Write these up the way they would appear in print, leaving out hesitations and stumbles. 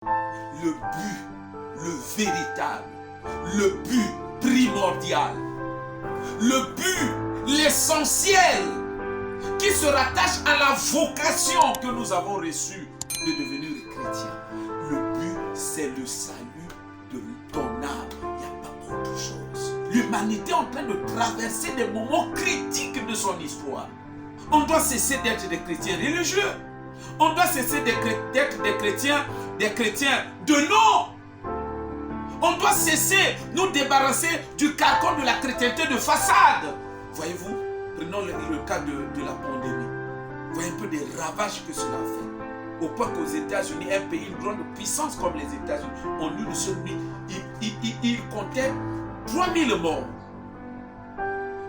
le but, le véritable, le but primordial, le but, l'essentiel, qui se rattache à la vocation que nous avons reçue de devenir chrétiens. Le but, c'est le salut de ton âme. Il n'y a pas autre chose. L'humanité est en train de traverser des moments critiques de son histoire. On doit cesser d'être des chrétiens religieux. On doit cesser d'être des chrétiens de nom. On doit cesser, nous débarrasser du carcan de la chrétienté de façade. Voyez-vous, prenons le cas de la pandémie. Voyez un peu des ravages que cela a fait. Au point qu'aux États-Unis, un pays, une grande puissance comme les États-Unis, en une seule nuit, il comptait 3000 morts.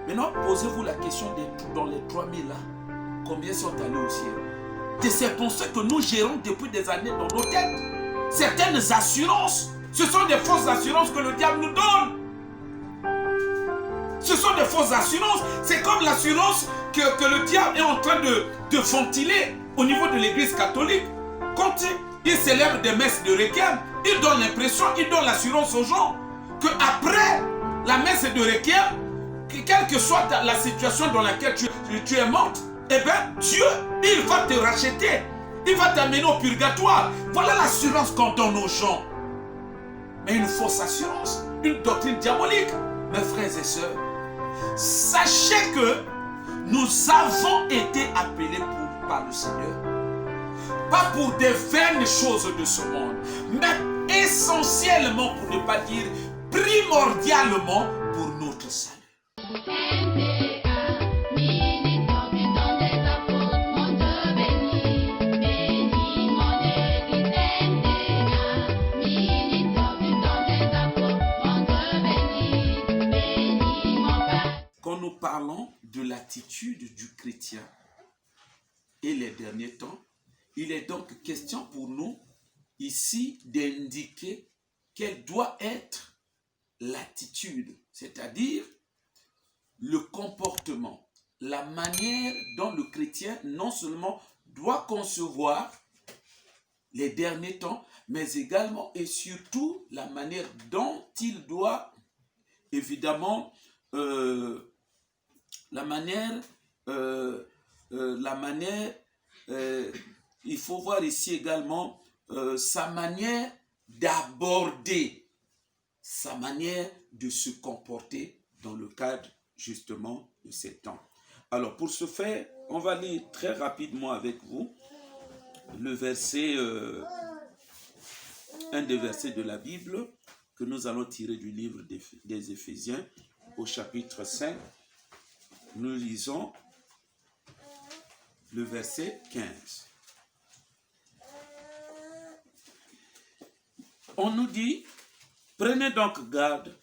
Maintenant, posez-vous la question dans les 3000 là, combien sont allés au ciel? C'est pour ça que nous gérons depuis des années dans nos têtes. Certaines assurances, ce sont des fausses assurances que le diable nous donne. Ce sont des fausses assurances. C'est comme l'assurance que le diable est en train de ventiler au niveau de l'église catholique. Quand il célèbre des messes de requiem, il donne l'impression, il donne l'assurance aux gens qu'après la messe de requiem, quelle que soit la situation dans laquelle tu es morte, eh bien Dieu, il va te racheter. Il va t'amener au purgatoire. Voilà l'assurance qu'on donne aux gens. Mais une fausse assurance, une doctrine diabolique. Mes frères et sœurs, sachez que nous avons été appelés par le Seigneur, pas pour des vaines choses de ce monde, mais essentiellement, pour ne pas dire primordialement, pour notre salut. Quand nous parlons de l'attitude du chrétien et les derniers temps, il est donc question pour nous ici d'indiquer quelle doit être l'attitude, c'est-à-dire le comportement, la manière dont le chrétien non seulement doit concevoir les derniers temps, mais également et surtout la manière dont il doit évidemment il faut voir ici également sa manière d'aborder, sa manière de se comporter dans le cadre justement de ces temps. Alors pour ce faire, on va lire très rapidement avec vous le verset, un des versets de la Bible que nous allons tirer du livre des Éphésiens au chapitre 5. Nous lisons le verset 15. On nous dit, prenez donc garde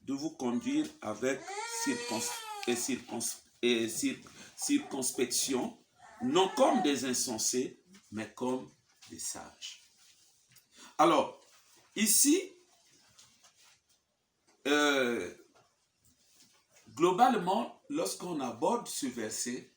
de vous conduire avec circonspection, non comme des insensés, mais comme des sages. Alors, ici, globalement, lorsqu'on aborde ce verset,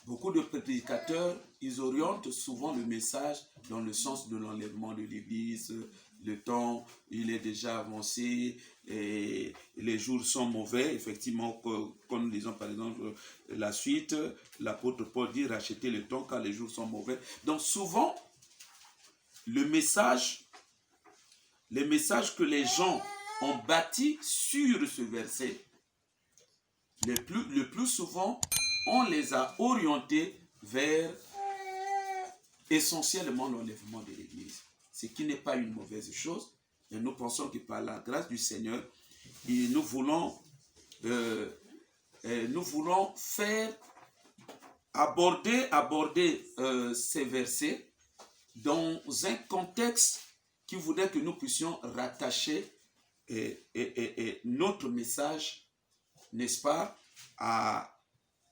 beaucoup de prédicateurs, ils orientent souvent le message dans le sens de l'enlèvement de l'Église. Le temps, il est déjà avancé et les jours sont mauvais. Effectivement, quand nous lisons par exemple la suite, l'apôtre Paul dit rachetez le temps car les jours sont mauvais. Donc souvent, les messages que les gens ont bâti sur ce verset, le plus souvent, on les a orientés vers essentiellement l'enlèvement de l'Église. Ce qui n'est pas une mauvaise chose, mais nous pensons que par la grâce du Seigneur, nous voulons faire aborder ces versets dans un contexte qui voudrait que nous puissions rattacher notre message, n'est-ce pas,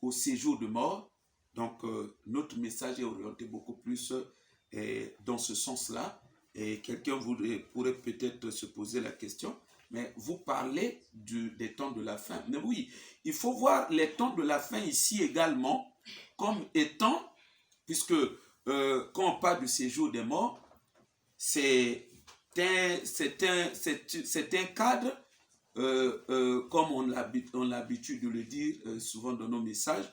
au séjour de mort. Donc, notre message est orienté beaucoup plus dans ce sens-là. Et quelqu'un pourrait peut-être se poser la question, mais vous parlez des temps de la fin. Mais oui, il faut voir les temps de la fin ici également comme étant, puisque quand on parle du séjour des morts, un cadre, comme on a l'habitude de le dire souvent dans nos messages.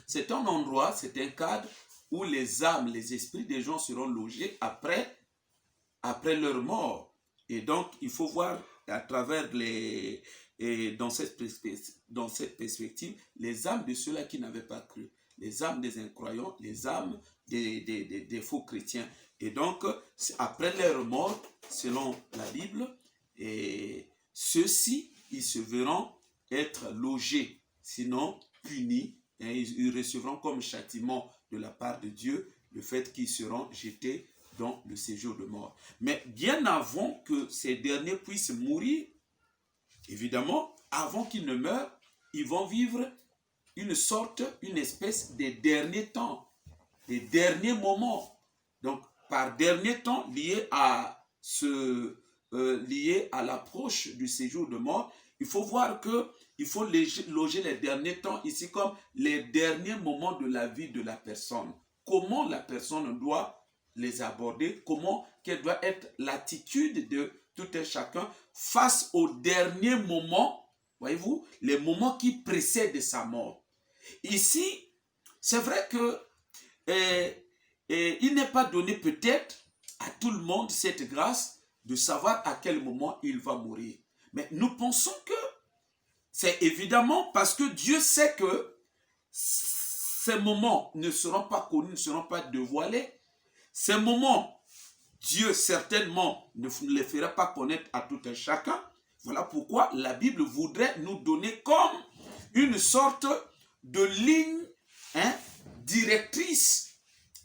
C'est un endroit, c'est un cadre où les âmes, les esprits des gens seront logés après leur mort. Et donc, il faut voir à travers dans cette perspective, les âmes de ceux-là qui n'avaient pas cru, les âmes des incroyants, les âmes des faux chrétiens. Et donc, après leur mort, selon la Bible, et ceux-ci, ils se verront être logés, sinon punis, et ils recevront comme châtiment de la part de Dieu le fait qu'ils seront jetés dans le séjour de mort. Mais bien avant que ces derniers puissent mourir, évidemment, avant qu'ils ne meurent, ils vont vivre une espèce de dernier temps, des derniers moments. Donc, par dernier temps, lié à l'approche du séjour de mort, il faut voir qu'il faut loger les derniers temps ici comme les derniers moments de la vie de la personne. Comment la personne doit les aborder, quelle doit être l'attitude de tout un chacun face aux derniers moments, voyez-vous, les moments qui précèdent sa mort. Ici, c'est vrai que il n'est pas donné peut-être à tout le monde cette grâce de savoir à quel moment il va mourir. Mais nous pensons que c'est évidemment parce que Dieu sait que ces moments ne seront pas connus, ne seront pas dévoilés. Ces moments, Dieu certainement ne les fera pas connaître à tout un chacun. Voilà pourquoi la Bible voudrait nous donner comme une sorte de ligne directrice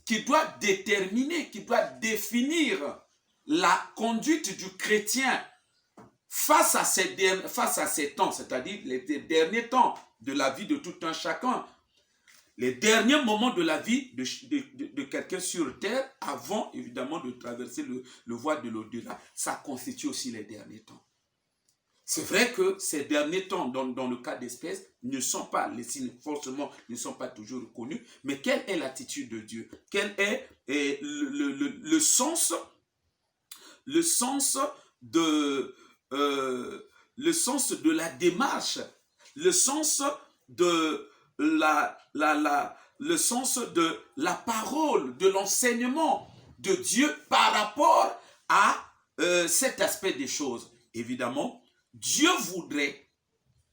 qui doit déterminer, qui doit définir la conduite du chrétien face à ces temps, c'est-à-dire les derniers temps de la vie de tout un chacun. Les derniers moments de la vie de quelqu'un sur terre, avant évidemment de traverser le voile de l'au-delà, ça constitue aussi les derniers temps. C'est vrai que ces derniers temps, dans le cas d'espèce, ne sont pas, les signes forcément ne sont pas toujours reconnus, mais quelle est l'attitude de Dieu? Quel est le sens de la démarche, le sens de le sens de la parole, de l'enseignement de Dieu par rapport à cet aspect des choses. Évidemment, Dieu voudrait,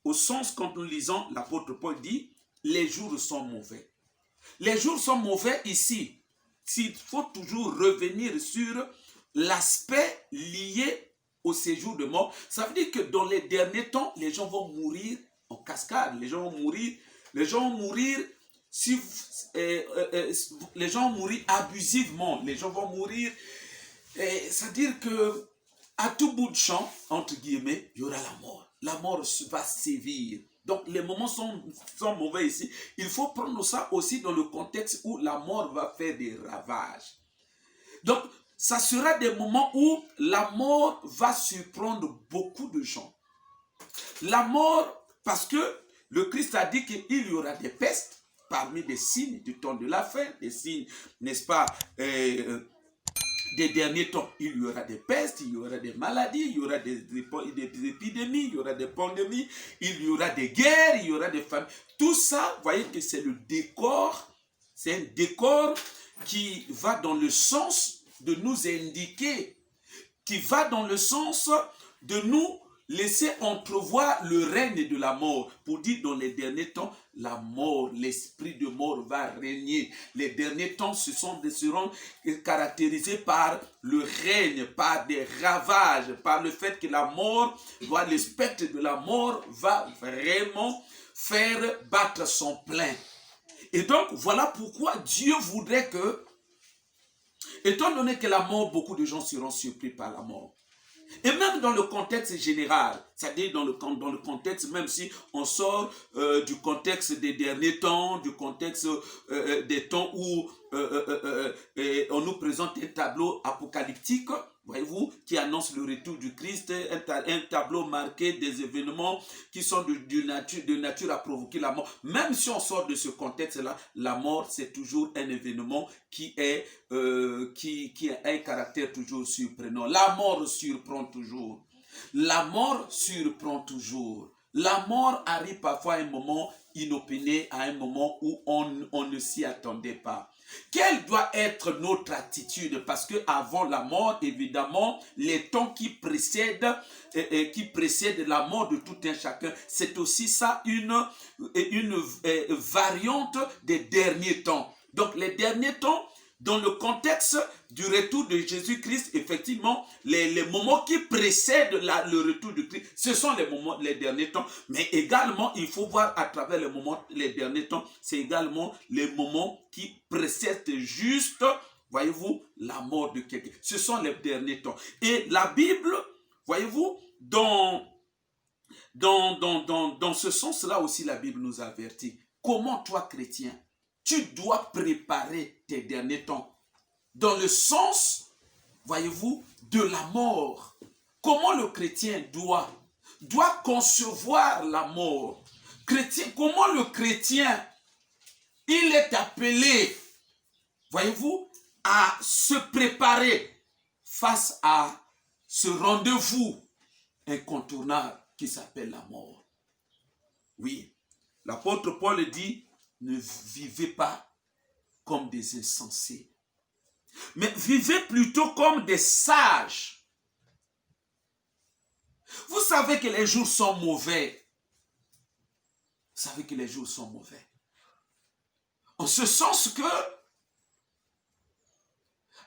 au sens quand nous lisons, l'apôtre Paul dit, les jours sont mauvais. Les jours sont mauvais ici. Il faut toujours revenir sur l'aspect lié au séjour de mort. Ça veut dire que dans les derniers temps, les gens vont mourir en cascade. Les gens vont mourir abusivement. Les gens vont mourir. C'est-à-dire que à tout bout de champ, entre guillemets, il y aura la mort. La mort va sévir. Donc les moments sont mauvais ici. Il faut prendre ça aussi dans le contexte où la mort va faire des ravages. Donc ça sera des moments où la mort va surprendre beaucoup de gens. La mort, parce que le Christ a dit qu'il y aura des pestes parmi des signes du temps de la fin, des signes, n'est-ce pas, des derniers temps. Il y aura des pestes, il y aura des maladies, il y aura des épidémies, il y aura des pandémies, il y aura des guerres, il y aura des famines. Tout ça, vous voyez que c'est le décor, c'est un décor qui va dans le sens de nous indiquer, qui va dans le sens de nous laisser entrevoir le règne de la mort. Pour dire dans les derniers temps, la mort, l'esprit de mort va régner. Les derniers temps seront caractérisés par le règne, par des ravages, par le fait que la mort, le spectre de la mort va vraiment faire battre son plein. Et donc, voilà pourquoi Dieu voudrait que, étant donné que la mort, beaucoup de gens seront surpris par la mort. Et même dans le contexte général, c'est-à-dire dans le contexte, même si on sort du contexte des derniers temps, du contexte des temps où et on nous présente un tableau apocalyptique, voyez-vous, qui annonce le retour du Christ, un tableau marqué des événements qui sont de nature à provoquer la mort. Même si on sort de ce contexte-là, la mort, c'est toujours un événement qui a un caractère toujours surprenant. La mort surprend toujours. La mort surprend toujours. La mort arrive parfois à un moment inopiné, à un moment où on ne s'y attendait pas. Quelle doit être notre attitude? Parce que avant la mort, évidemment, les temps qui précèdent la mort de tout un chacun, c'est aussi ça une variante des derniers temps. Donc les derniers temps, dans le contexte du retour de Jésus-Christ, effectivement, les moments qui précèdent le retour de Christ, ce sont les derniers temps. Mais également, il faut voir à travers les derniers temps, c'est également les moments qui précèdent juste, voyez-vous, la mort de quelqu'un. Ce sont les derniers temps. Et la Bible, voyez-vous, dans ce sens-là aussi, la Bible nous avertit. Comment toi, chrétien, tu dois préparer tes derniers temps dans le sens, voyez-vous, de la mort. Comment le chrétien doit concevoir la mort? Comment le chrétien, il est appelé, voyez-vous, à se préparer face à ce rendez-vous incontournable qui s'appelle la mort. Oui, l'apôtre Paul dit, ne vivez pas comme des insensés, mais vivez plutôt comme des sages. Vous savez que les jours sont mauvais. Vous savez que les jours sont mauvais. En ce sens que,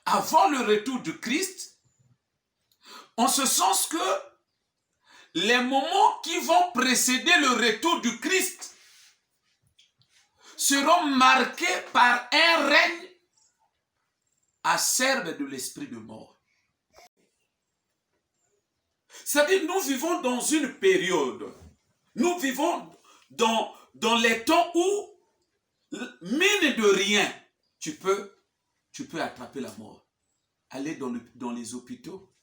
avant le retour du Christ, en ce sens que les moments qui vont précéder le retour du Christ seront marqués par un règne acerbe de l'esprit de mort. C'est-à-dire, nous vivons dans une période, nous vivons dans les temps où, mine de rien, tu peux attraper la mort. Allez dans les hôpitaux,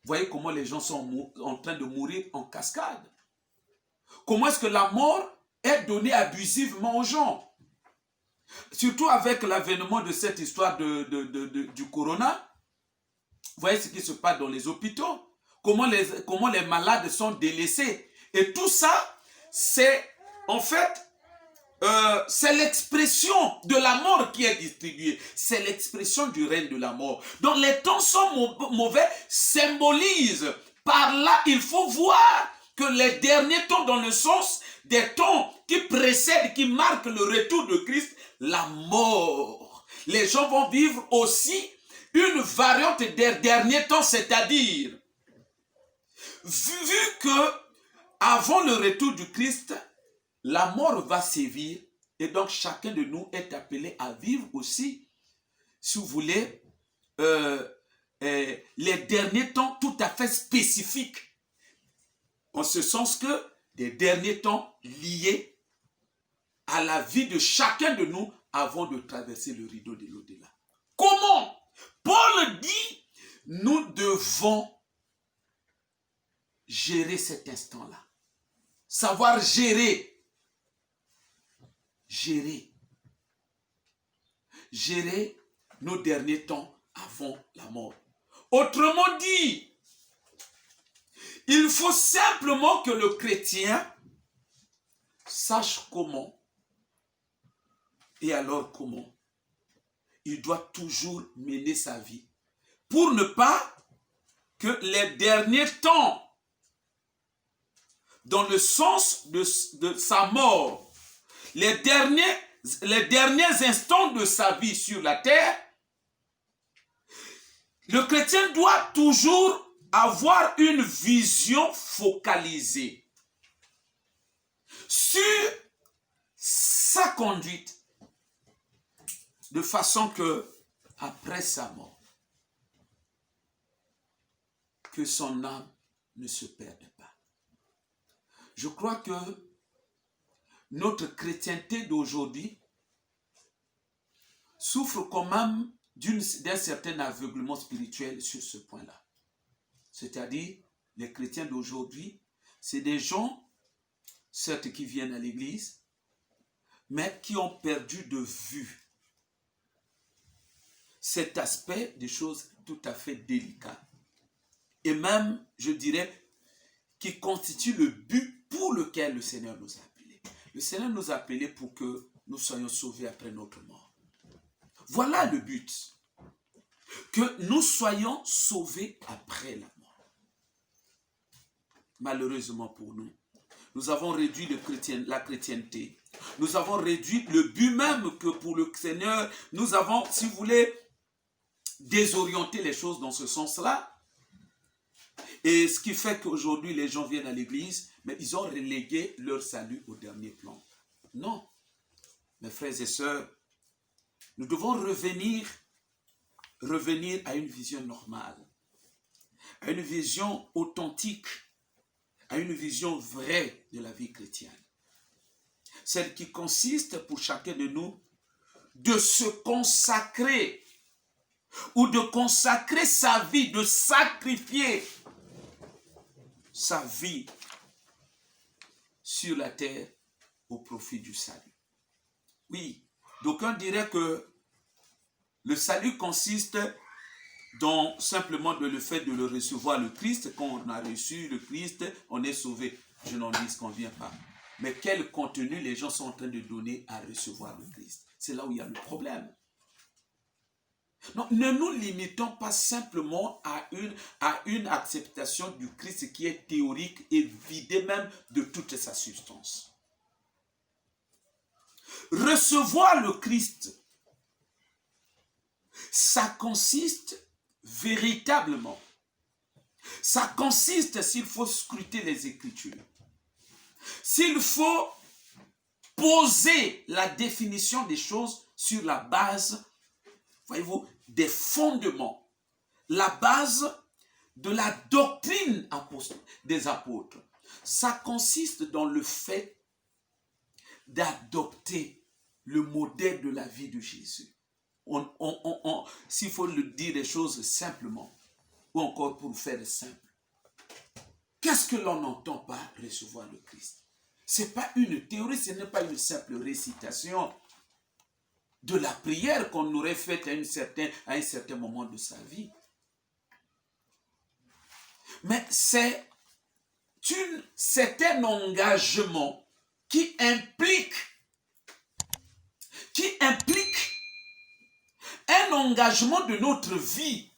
voyez comment les gens sont en train de mourir en cascade. Comment est-ce que la mort est donnée abusivement aux gens? Surtout avec l'avènement de cette histoire du corona. Vous voyez ce qui se passe dans les hôpitaux. Comment les malades sont délaissés. Et tout ça, c'est en fait, c'est l'expression de la mort qui est distribuée. C'est l'expression du règne de la mort. Donc les temps sont mauvais, symbolisent. Par là, il faut voir que les derniers temps, dans le sens des temps qui précèdent, qui marquent le retour de Christ, la mort. Les gens vont vivre aussi une variante des derniers temps, c'est-à-dire, vu que avant le retour du Christ, la mort va sévir, et donc chacun de nous est appelé à vivre aussi, si vous voulez, les derniers temps tout à fait spécifiques, en ce sens que des derniers temps liés à la vie de chacun de nous avant de traverser le rideau de l'au-delà. Comment? Paul dit, nous devons gérer cet instant-là. Savoir gérer nos derniers temps avant la mort. Autrement dit, il faut simplement que le chrétien sache comment, et alors comment, il doit toujours mener sa vie pour ne pas que les derniers temps, dans le sens de sa mort, les derniers instants de sa vie sur la terre, le chrétien doit toujours avoir une vision focalisée sur sa conduite, de façon que, après sa mort, que son âme ne se perde pas. Je crois que notre chrétienté d'aujourd'hui souffrent quand même d'un certain aveuglement spirituel sur ce point-là. C'est-à-dire, les chrétiens d'aujourd'hui, c'est des gens, certes qui viennent à l'église, mais qui ont perdu de vue cet aspect des choses tout à fait délicates. Et même, je dirais, qui constitue le but pour lequel le Seigneur nous a appelés. Le Seigneur nous a appelés pour que nous soyons sauvés après notre mort. Voilà le but. Que nous soyons sauvés après la mort. Malheureusement pour nous, nous avons réduit la chrétienté. Nous avons réduit le but même que pour le Seigneur, nous avons, si vous voulez, désorienté les choses dans ce sens-là. Et ce qui fait qu'aujourd'hui, les gens viennent à l'église, mais ils ont relégué leur salut au dernier plan. Non. Mes frères et sœurs, nous devons revenir à une vision normale, à une vision authentique, à une vision vraie de la vie chrétienne. Celle qui consiste pour chacun de nous de se consacrer ou de consacrer sa vie, de sacrifier sa vie sur la terre au profit du salut. Oui, d'aucuns diraient que le salut consiste dans simplement le fait de le recevoir le Christ. Quand on a reçu le Christ, on est sauvé. Je n'en dis ce qu'on vient pas. Mais quel contenu les gens sont en train de donner à recevoir le Christ? C'est là où il y a le problème. Donc, ne nous limitons pas simplement à une acceptation du Christ qui est théorique et vidée même de toute sa substance. Recevoir le Christ, ça consiste véritablement, ça consiste, s'il faut scruter les Écritures, s'il faut poser la définition des choses sur la base, voyez-vous, des fondements, la base de la doctrine des apôtres. Ça consiste dans le fait d'adopter le modèle de la vie de Jésus. S'il faut le dire les choses simplement, ou encore pour faire simple, qu'est-ce que l'on entend par recevoir le Christ? Ce n'est pas une théorie, ce n'est pas une simple récitation de la prière qu'on aurait faite à un certain moment de sa vie. Mais c'est un engagement qui implique un engagement de notre vie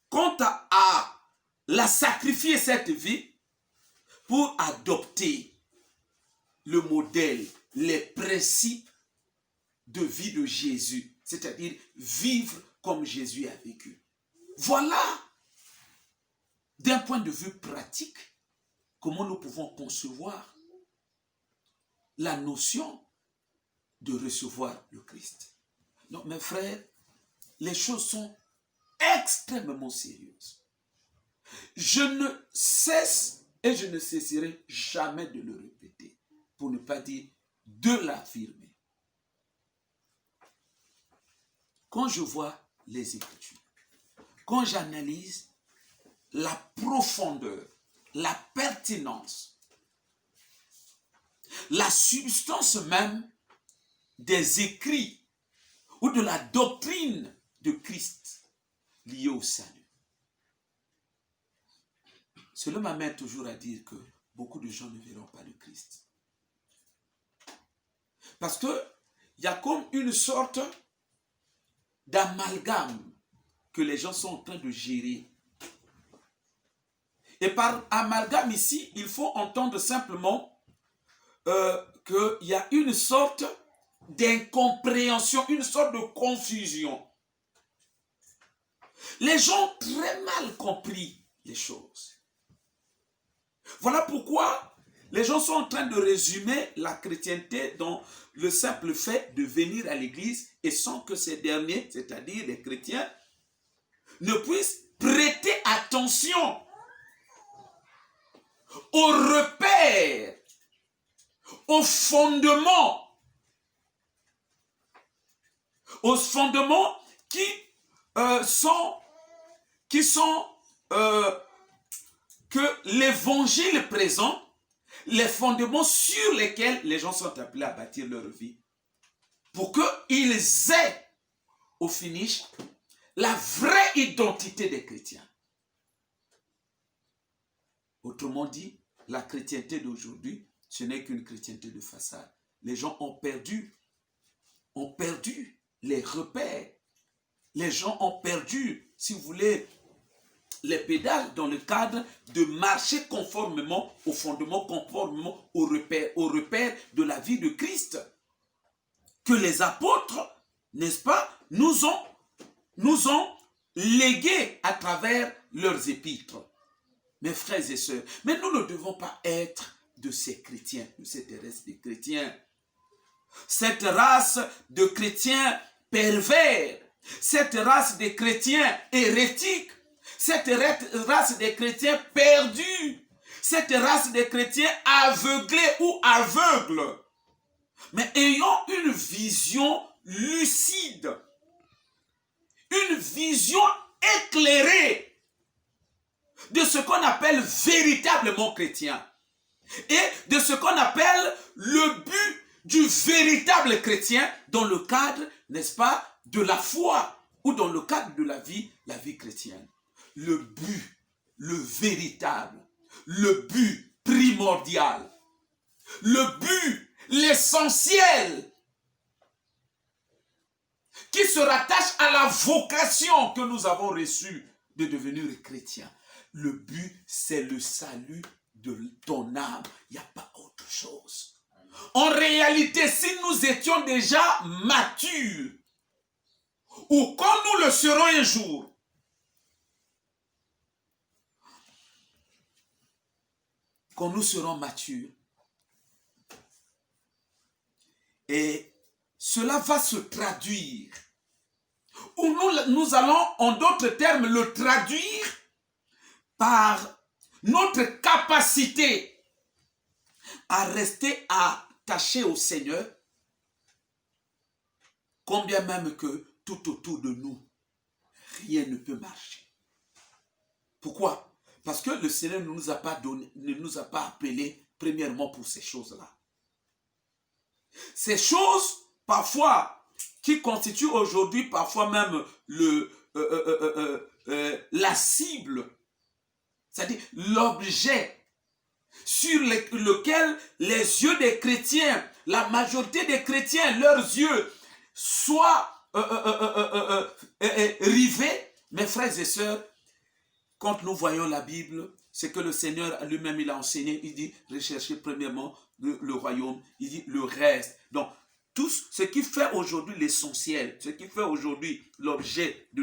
quant à la sacrifier cette vie pour adopter le modèle, les principes de vie de Jésus, c'est-à-dire vivre comme Jésus a vécu. Voilà, d'un point de vue pratique, comment nous pouvons concevoir la notion de recevoir le Christ. Donc, mes frères, les choses sont extrêmement sérieuses. Je ne cesse et je ne cesserai jamais de le répéter, pour ne pas dire de l'affirmer. Quand je vois les Écritures, quand j'analyse la profondeur, la pertinence, la substance même des écrits ou de la doctrine de Christ liée au salut, cela m'amène toujours à dire que beaucoup de gens ne verront pas le Christ. Parce qu'il y a comme une sorte d'amalgame que les gens sont en train de gérer. Et par amalgame ici, il faut entendre simplement qu'il y a une sorte d'incompréhension, une sorte de confusion. Les gens ont très mal compris les choses. Voilà pourquoi les gens sont en train de résumer la chrétienté dans le simple fait de venir à l'église et sans que ces derniers, c'est-à-dire les chrétiens, ne puissent prêter attention aux repères, aux fondements aux fondements qui sont que l'évangile présente, les fondements sur lesquels les gens sont appelés à bâtir leur vie, pour qu'ils aient au finish la vraie identité des chrétiens. Autrement dit, la chrétienté d'aujourd'hui, ce n'est qu'une chrétienté de façade. Les gens ont perdu les repères. Les gens ont perdu, si vous voulez, les pédales dans le cadre de marcher conformément aux fondements, conformément aux repères de la vie de Christ. Que les apôtres, n'est-ce pas, nous ont légués à travers leurs épîtres. Mes frères et sœurs, mais nous ne devons pas être de ces chrétiens, de cette race de chrétiens. Cette race de chrétiens pervers, cette race de chrétiens hérétiques, cette race de chrétiens perdus, cette race de chrétiens aveuglés ou aveugles, mais ayant une vision lucide, une vision éclairée de ce qu'on appelle véritablement chrétien et de ce qu'on appelle le but du véritable chrétien dans le cadre, n'est-ce pas, de la foi ou dans le cadre de la vie chrétienne. Le but, le véritable, le but primordial, le but, l'essentiel qui se rattache à la vocation que nous avons reçue de devenir chrétiens. Le but, c'est le salut de ton âme. Il n'y a pas autre chose. En réalité, si nous étions déjà matures, ou comme nous le serons un jour, quand nous serons matures, et cela va se traduire, ou nous allons, en d'autres termes, le traduire par notre capacité à rester attaché au Seigneur, combien même que tout autour de nous, rien ne peut marcher. Pourquoi? Parce que le Seigneur ne nous a pas donné, ne nous a pas appelés premièrement pour ces choses-là. Ces choses, parfois, qui constituent aujourd'hui, parfois même la cible, c'est-à-dire l'objet sur lequel les yeux des chrétiens, la majorité des chrétiens, leurs yeux soient rivés. Mes frères et sœurs, quand nous voyons la Bible, c'est que le Seigneur lui-même il a enseigné, il dit recherchez premièrement le royaume, il dit le reste. Donc, tout ce qui fait aujourd'hui l'essentiel, ce qui fait aujourd'hui l'objet de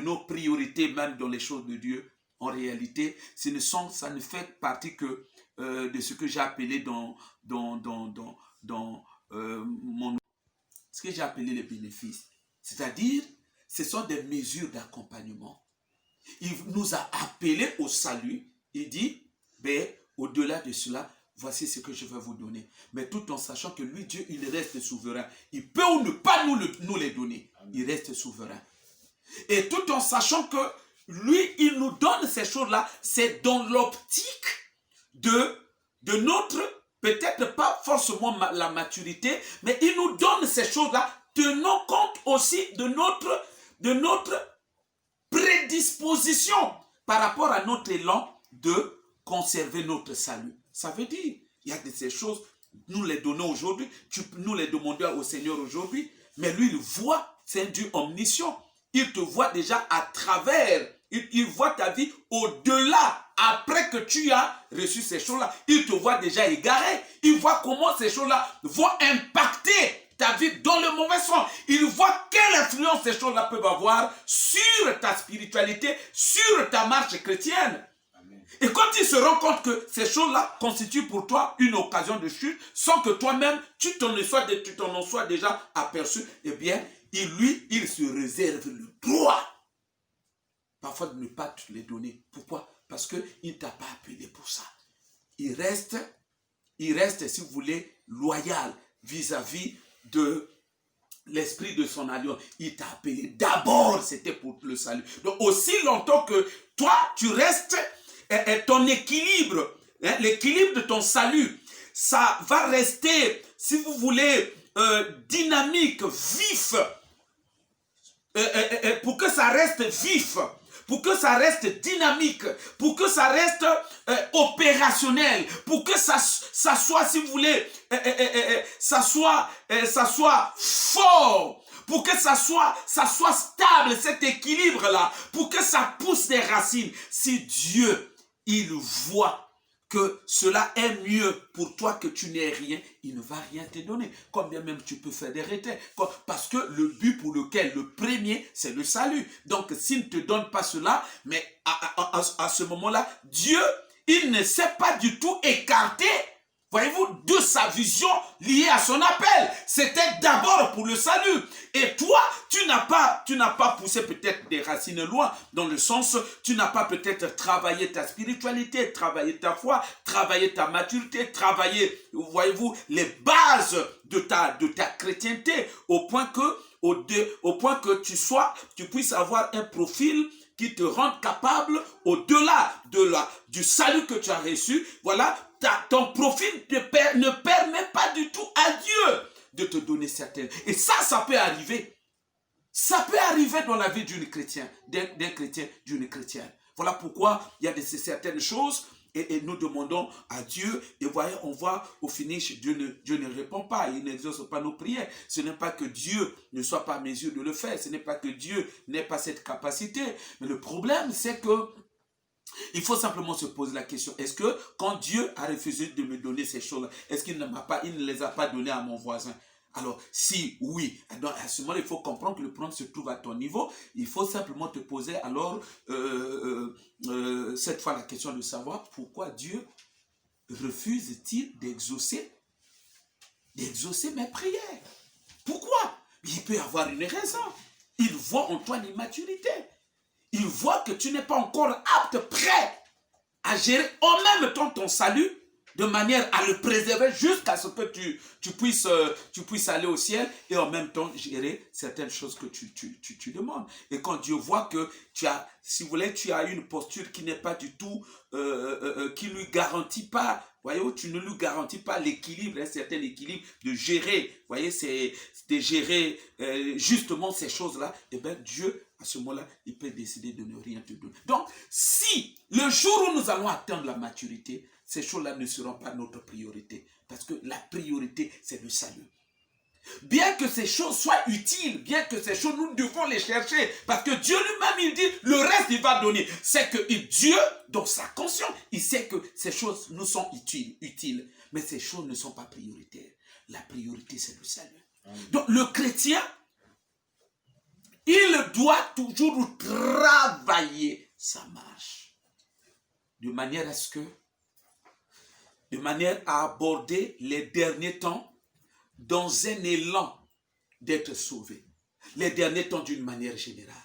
nos priorités, même dans les choses de Dieu, en réalité, ça ne fait partie que de ce que j'ai appelé ce que j'ai appelé les bénéfices. C'est-à-dire, ce sont des mesures d'accompagnement. Il nous a appelés au salut. Il dit, ben, au-delà de cela, voici ce que je vais vous donner. Mais tout en sachant que lui, Dieu, il reste souverain. Il peut ou ne pas nous les donner. Il reste souverain. Et tout en sachant que lui, il nous donne ces choses-là, c'est dans l'optique de notre, peut-être pas forcément la maturité, mais il nous donne ces choses-là, tenant compte aussi de notre prédisposition par rapport à notre élan de conserver notre salut. Ça veut dire, il y a de ces choses, nous les donnons aujourd'hui, nous les demandons au Seigneur aujourd'hui, mais lui, il voit, c'est un Dieu omniscient. Il te voit déjà à travers, il voit ta vie au-delà, après que tu as reçu ces choses-là. Il te voit déjà égaré. Il voit comment ces choses-là vont impacter ta vie dans le mauvais sens. Il voit quelle influence ces choses-là peuvent avoir sur ta spiritualité, sur ta marche chrétienne. Amen. Et quand il se rend compte que ces choses-là constituent pour toi une occasion de chute, sans que toi-même, tu t'en sois déjà aperçu, eh bien, il se réserve le droit, parfois de ne pas te les donner. Pourquoi? Parce qu'il ne t'a pas appelé pour ça. Il reste, si vous voulez, loyal vis-à-vis de l'esprit de son alliance, il t'a appelé. D'abord, c'était pour le salut. Donc, aussi longtemps que toi, tu restes, ton équilibre, l'équilibre de ton salut, ça va rester, si vous voulez, dynamique, vif, pour que ça reste vif, pour que ça reste dynamique, pour que ça reste opérationnel, pour que ça soit, si vous voulez, ça soit fort, pour que ça soit stable, cet équilibre-là, pour que ça pousse des racines. Si Dieu, il voit que cela est mieux pour toi que tu n'aies rien, il ne va rien te donner. Combien même tu peux faire des retraits. Parce que le but pour lequel, le premier, c'est le salut. Donc, s'il ne te donne pas cela, mais à ce moment-là, Dieu, il ne s'est pas du tout écarté, voyez-vous, de sa vision liée à son appel. C'était d'abord pour le salut. Et toi, tu n'as pas poussé peut-être des racines loin, dans le sens, tu n'as pas peut-être travaillé ta spiritualité, travaillé ta foi, travaillé ta maturité, travaillé, voyez-vous, les bases de ta chrétienté, au point que tu puisses avoir un profil qui te rende capable, au-delà du salut que tu as reçu, voilà, ton profil ne permet pas du tout à Dieu de te donner certaines. Et ça peut arriver. Ça peut arriver dans la vie d'un chrétien, d'une chrétienne. Voilà pourquoi il y a certaines choses et nous demandons à Dieu, et voyez, on voit au finish, Dieu ne répond pas, il n'exauce pas nos prières. Ce n'est pas que Dieu ne soit pas à mesure de le faire, ce n'est pas que Dieu n'ait pas cette capacité. Mais le problème, c'est que il faut simplement se poser la question, est-ce que quand Dieu a refusé de me donner ces choses, est-ce qu'il ne les a pas données à mon voisin? Alors, si oui, donc à ce moment-là, il faut comprendre que le problème se trouve à ton niveau. Il faut simplement te poser alors, cette fois, la question de savoir pourquoi Dieu refuse-t-il d'exaucer mes prières? Pourquoi? Il peut y avoir une raison. Il voit en toi l'immaturité. Il voit que tu n'es pas encore apte, prêt à gérer en même temps ton salut, de manière à le préserver jusqu'à ce que tu puisses aller au ciel et en même temps gérer certaines choses que tu demandes. Et quand Dieu voit que si vous voulez, tu as une posture qui n'est pas du tout, qui ne lui garantit pas, voyez-vous, tu ne lui garantis pas l'équilibre, un certain équilibre de gérer, voyez, c'est de gérer justement ces choses-là, et bien Dieu, à ce moment-là, il peut décider de ne rien te donner. Donc, si le jour où nous allons atteindre la maturité, ces choses-là ne seront pas notre priorité. Parce que la priorité, c'est le salut. Bien que ces choses soient utiles, bien que ces choses, nous devons les chercher. Parce que Dieu lui-même, il dit, le reste, il va donner. C'est que Dieu, dans sa conscience, il sait que ces choses nous sont utiles. Mais ces choses ne sont pas prioritaires. La priorité, c'est le salut. Donc, le chrétien, il doit toujours travailler sa marche. De manière à aborder les derniers temps dans un élan d'être sauvé. Les derniers temps d'une manière générale.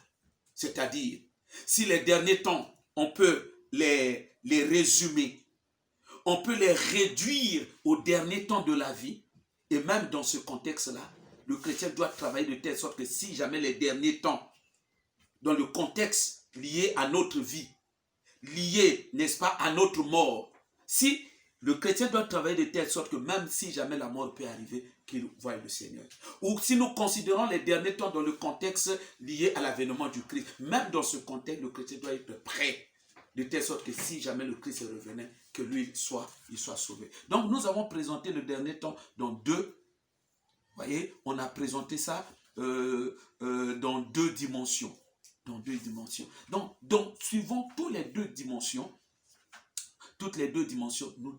C'est-à-dire, si les derniers temps, on peut les résumer, on peut les réduire aux derniers temps de la vie, et même dans ce contexte-là, le chrétien doit travailler de telle sorte que si jamais les derniers temps, dans le contexte lié à notre vie, lié, n'est-ce pas, à notre mort, si le chrétien doit travailler de telle sorte que même si jamais la mort peut arriver, qu'il voie le Seigneur. Ou si nous considérons les derniers temps dans le contexte lié à l'avènement du Christ, même dans ce contexte, le chrétien doit être prêt, de telle sorte que si jamais le Christ revenait, que lui il soit sauvé. Donc nous avons présenté le dernier temps dans deux, voyez, on a présenté ça dans deux dimensions. Donc, suivant toutes les deux dimensions, nous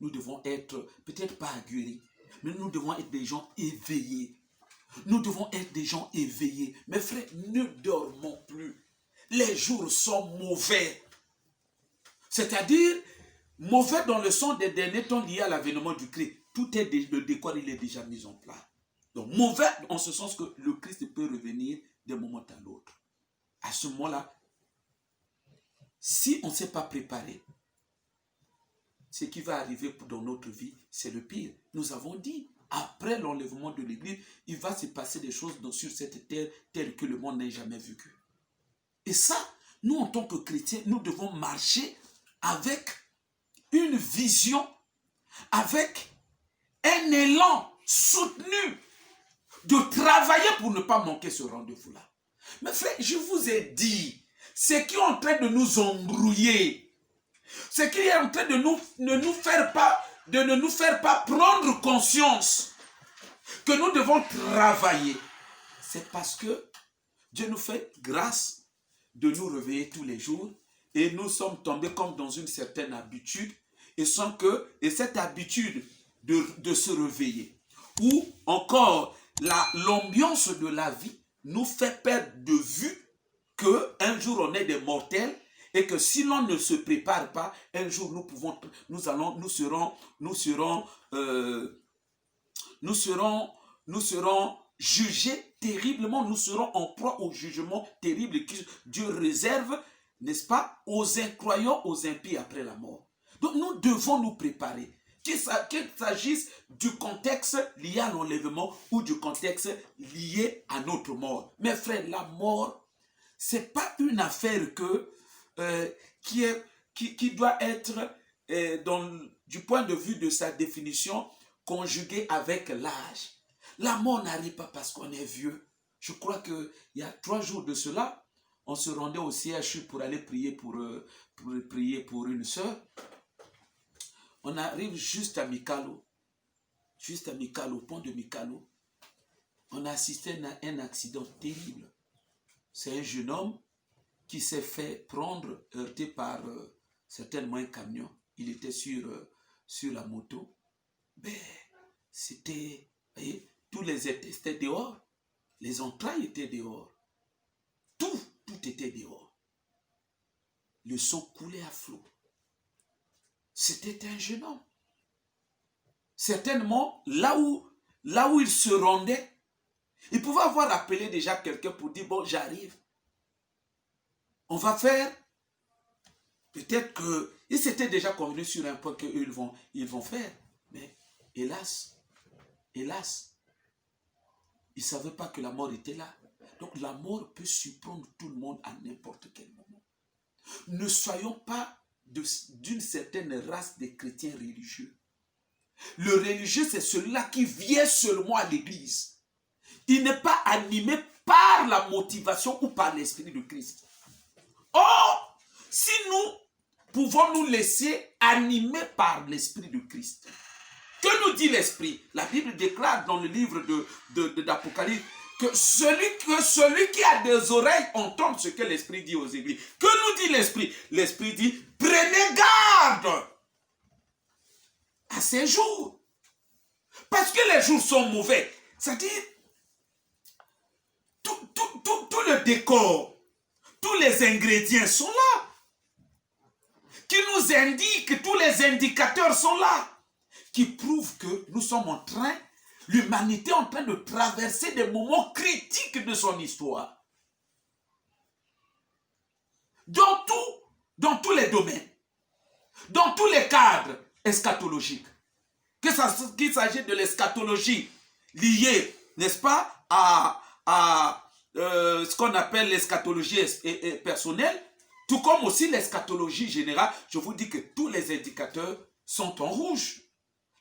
devons être peut-être pas aguerris, mais nous devons être des gens éveillés. Nous devons être des gens éveillés. Mes frères, ne dormons plus. Les jours sont mauvais. C'est-à-dire, mauvais dans le sens des derniers temps liés à l'avènement du Christ. Tout est, le décor, il est déjà mis en place. Donc, mauvais en ce sens que le Christ peut revenir d'un moment à l'autre. À ce moment-là, si on ne s'est pas préparé, ce qui va arriver dans notre vie, c'est le pire. Nous avons dit, après l'enlèvement de l'Église, il va se passer des choses sur cette terre telles que le monde n'a jamais vécu. Et ça, nous en tant que chrétiens, nous devons marcher avec une vision, avec un élan soutenu de travailler pour ne pas manquer ce rendez-vous-là. Mais frère, je vous ai dit, ce qui est en train de nous embrouiller, ce qui est en train de ne nous faire pas prendre conscience que nous devons travailler, c'est parce que Dieu nous fait grâce de nous réveiller tous les jours et nous sommes tombés comme dans une certaine habitude et cette habitude de se réveiller ou encore l'ambiance de la vie nous fait perdre de vue qu'un jour on est des mortels et que si l'on ne se prépare pas, un jour nous serons jugés terriblement, nous serons en proie au jugement terrible que Dieu réserve, n'est-ce pas, aux incroyants, aux impies après la mort. Donc nous devons nous préparer, qu'il s'agisse du contexte lié à l'enlèvement ou du contexte lié à notre mort. Mes frères, la mort, c'est pas une affaire qui doit être, du point de vue de sa définition, conjuguée avec l'âge. La mort n'arrive pas parce qu'on est vieux. Je crois qu'il y a 3 jours de cela, on se rendait au CHU pour aller prier pour une sœur. On arrive juste à Mikalo, au pont de Mikalo. On a assisté à un accident terrible. C'est un jeune homme qui s'est fait heurter par certainement un camion. Il était sur la moto. Mais c'était, vous voyez, tous les étaient dehors. Les entrailles étaient dehors. Tout était dehors. Le sang coulait à flot. C'était un jeune homme. Certainement, là où il se rendait, il pouvait avoir appelé déjà quelqu'un pour dire, bon, j'arrive. On va faire. Peut-être qu'ils s'étaient déjà convenus sur un point qu'ils vont faire. Mais hélas, ils ne savaient pas que la mort était là. Donc la mort peut surprendre tout le monde à n'importe quel moment. Ne soyons pas d'une certaine race de chrétiens religieux. Le religieux, c'est celui-là qui vient seulement à l'église. Il n'est pas animé par la motivation ou par l'esprit de Christ. Or, si nous pouvons nous laisser animer par l'esprit de Christ, que nous dit l'esprit? La Bible déclare dans le livre d'Apocalypse que celui qui a des oreilles entende ce que l'esprit dit aux églises. Que nous dit l'esprit? L'esprit dit, prenez garde à ces jours. Parce que les jours sont mauvais. C'est-à-dire, tout le décor, tous les ingrédients sont là. Qui nous indiquent, tous les indicateurs sont là. Qui prouvent que nous sommes l'humanité est en train de traverser des moments critiques de son histoire. Dans tous les domaines, dans tous les cadres eschatologiques. Qu'il s'agisse de l'eschatologie liée, n'est-ce pas, à ce qu'on appelle l'eschatologie personnelle, tout comme aussi l'eschatologie générale, je vous dis que tous les indicateurs sont en rouge.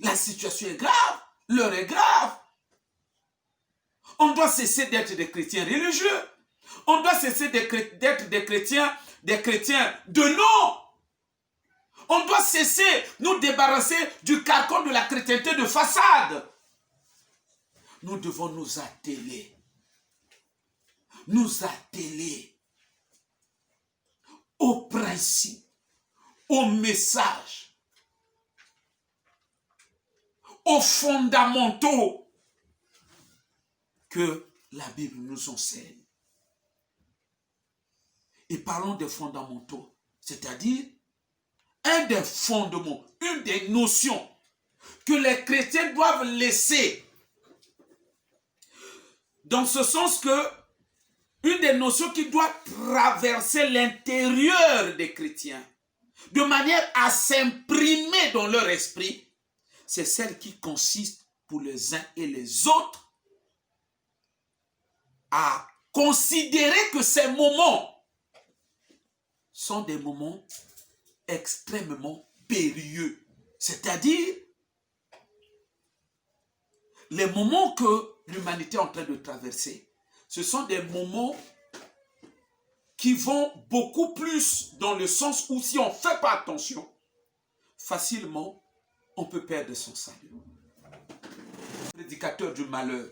La situation est grave, l'heure est grave. On doit cesser d'être des chrétiens religieux. On doit cesser d'être des chrétiens de nom. On doit cesser, nous débarrasser du carcan de la chrétienté de façade. Nous devons nous atteler au principe, au message, aux fondamentaux que la Bible nous enseigne. Et parlons des fondamentaux, c'est-à-dire un des fondements, une des notions que les chrétiens doivent laisser. Dans ce sens que une des notions qui doit traverser l'intérieur des chrétiens de manière à s'imprimer dans leur esprit, c'est celle qui consiste pour les uns et les autres à considérer que ces moments sont des moments extrêmement périlleux. C'est-à-dire, les moments que l'humanité est en train de traverser, ce sont des moments qui vont beaucoup plus dans le sens où si on ne fait pas attention, facilement, on peut perdre son salut. Prédicateur du malheur.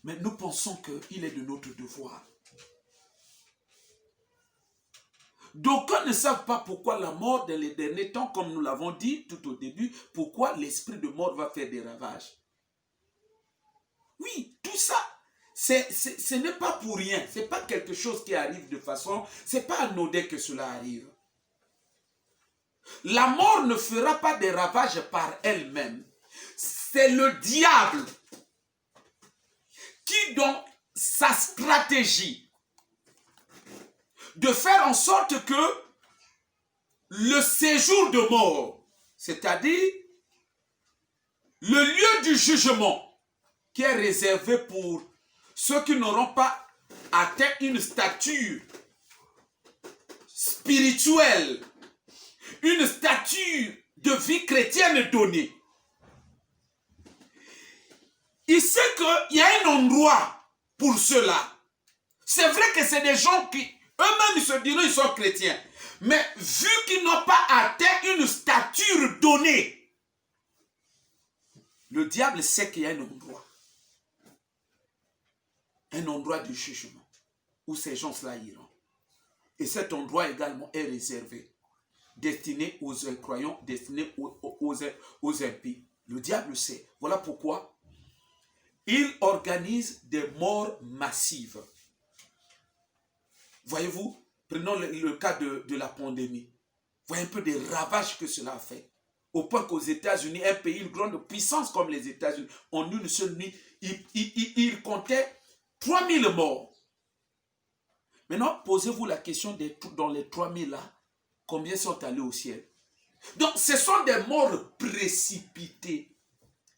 Mais nous pensons qu'il est de notre devoir. D'aucuns ne savent pas pourquoi la mort dans les derniers temps, comme nous l'avons dit tout au début, pourquoi l'esprit de mort va faire des ravages. Oui, tout ça, ce n'est pas pour rien. Ce n'est pas quelque chose qui arrive de façon... Ce n'est pas anodin que cela arrive. La mort ne fera pas des ravages par elle-même. C'est le diable qui, dans sa stratégie, de faire en sorte que le séjour de mort, c'est-à-dire le lieu du jugement, qui est réservé pour ceux qui n'auront pas atteint une stature spirituelle, une stature de vie chrétienne donnée. Il sait qu'il y a un endroit pour cela. C'est vrai que c'est des gens qui, eux-mêmes, ils se diront qu'ils sont chrétiens. Mais vu qu'ils n'ont pas atteint une stature donnée, le diable sait qu'il y a un endroit. Un endroit de jugement où ces gens-là iront. Et cet endroit également est réservé, destiné aux incroyants, destiné aux impies. Le diable sait. Voilà pourquoi il organise des morts massives. Voyez-vous, prenons le cas de la pandémie. Voyez un peu des ravages que cela a fait. Au point qu'aux États-Unis, un pays, une grande puissance comme les États-Unis, en une seule nuit, il comptait 3000 morts. Maintenant, posez-vous la question dans les 3000 là, combien sont allés au ciel? Donc, ce sont des morts précipités.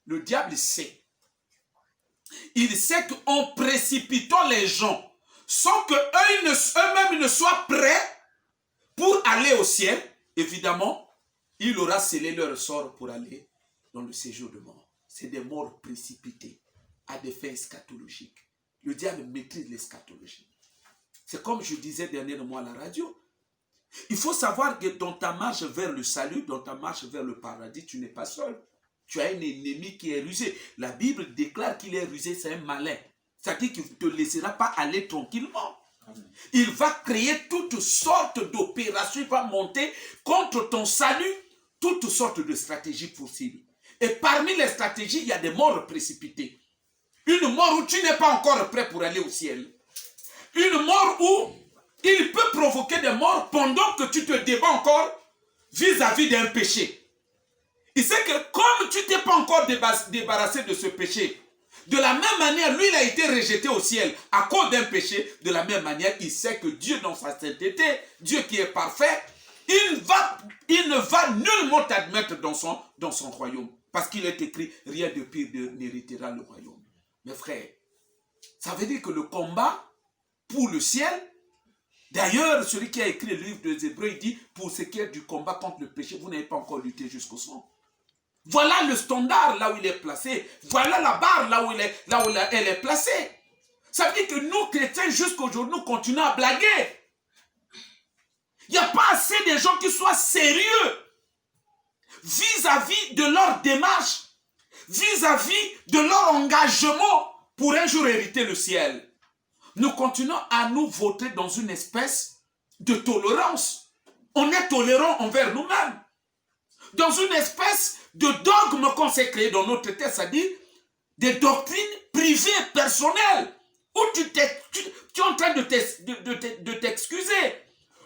Le diable sait. Il sait qu'en précipitant les gens, sans qu'eux-mêmes ne soient prêts pour aller au ciel, évidemment, il aura scellé leur sort pour aller dans le séjour de mort. C'est des morts précipités à des fins eschatologiques. Le diable maîtrise l'eschatologie. C'est comme je disais dernièrement à la radio. Il faut savoir que dans ta marche vers le salut, dans ta marche vers le paradis, tu n'es pas seul. Tu as un ennemi qui est rusé. La Bible déclare qu'il est rusé, c'est un malin. C'est-à-dire qu'il ne te laissera pas aller tranquillement. Amen. Il va créer toutes sortes d'opérations, il va monter contre ton salut, toutes sortes de stratégies possibles. Et parmi les stratégies, il y a des morts précipitées. Une mort où tu n'es pas encore prêt pour aller au ciel. Une mort où il peut provoquer des morts pendant que tu te débats encore vis-à-vis d'un péché. Il sait que comme tu t'es pas encore débarrassé de ce péché, de la même manière, lui, il a été rejeté au ciel à cause d'un péché. De la même manière, il sait que Dieu, dans sa sainteté, Dieu qui est parfait, il ne va nullement t'admettre dans son royaume. Parce qu'il est écrit, rien de pire n'héritera le royaume. Mes frères, ça veut dire que le combat pour le ciel, d'ailleurs, celui qui a écrit le livre des Hébreux, il dit, pour ce qui est du combat contre le péché, vous n'avez pas encore lutté jusqu'au sang. Voilà le standard là où il est placé. Voilà la barre là où elle est placée. Ça veut dire que nous, chrétiens, jusqu'aujourd'hui, nous continuons à blaguer. Il n'y a pas assez de gens qui soient sérieux vis-à-vis de leur démarche, vis-à-vis de leur engagement pour un jour hériter le ciel. Nous continuons à nous voter dans une espèce de tolérance. On est tolérant envers nous-mêmes. Dans une espèce de dogme qu'on s'est créé dans notre tête, c'est-à-dire des doctrines privées, personnelles, où tu es en train de t'excuser,